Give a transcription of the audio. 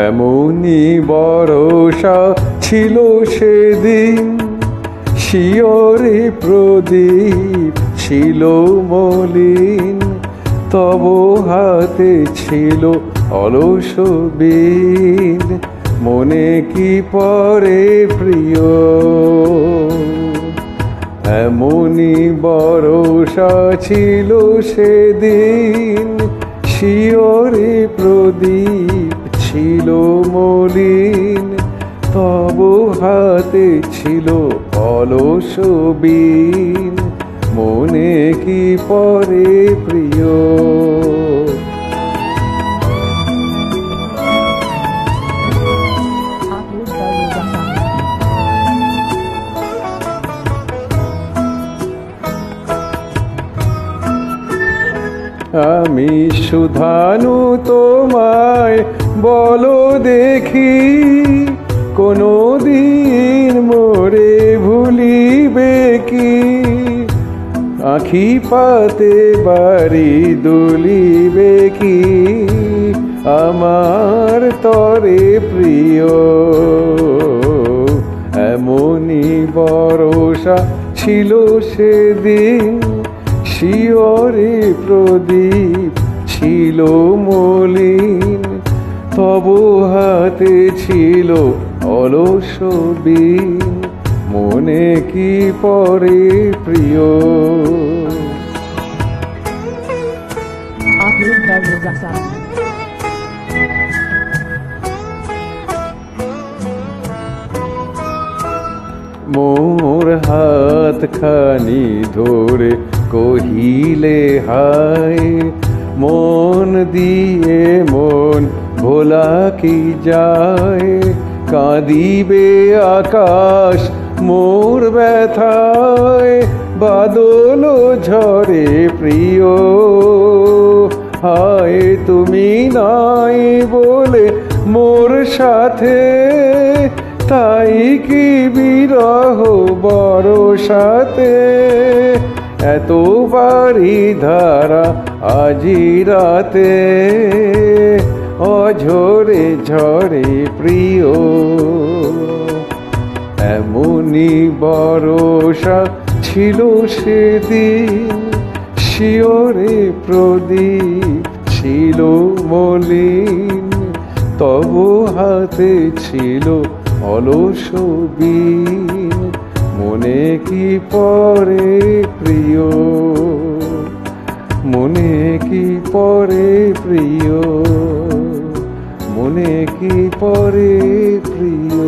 এমনই বরষা ছিল সেদিন, শিয়রে প্রদীপ ছিল মলিন, তব হাতে ছিল অলস বীণ, মনে কি পরে প্রিয়। এমনই বরষা ছিল সেদিন, শিয়রে প্রদীপ ছিল মলিন, তব হাতে ছিল অলস বীণ, মনে কি পরে প্রিয়। আমি শুধানু তোমায় বলো দেখি, কোনো দিন মোরে ভুলিবে কি? আখি পাতে বাড়ি দুলিবে কি আমার তরে প্রিয়। এমনই বরষা ছিল সেদিন, শিয়রে প্রদীপ ছিল মলিন, তব হাতে ছিল অলস বীণ, মনে কি পরে প্রিয়। মোর হাত খানি ধরে কহিলে হায়, মন দিয়ে মন ভোলা কি যায়? কাঁদিবে আকাশ মোর ব্যথায়, বাদল ঝরে প্রিয়। হায় তুমি নাই বলে মোর সাথে, তাই কি বিরহ বরষাতে। এত বাড়ি ধারা আজি রাতে, অঝরে ঝরে প্রিয়। এমনই বরষা ছিল সেদিন, শিয়রে প্রদীপ ছিল মলিন, তব হাতে ছিল অলস বীণ, মনে কি পরে প্রিয়। মনে কি পরে প্রিয়, মনে কি পরে প্রিয়।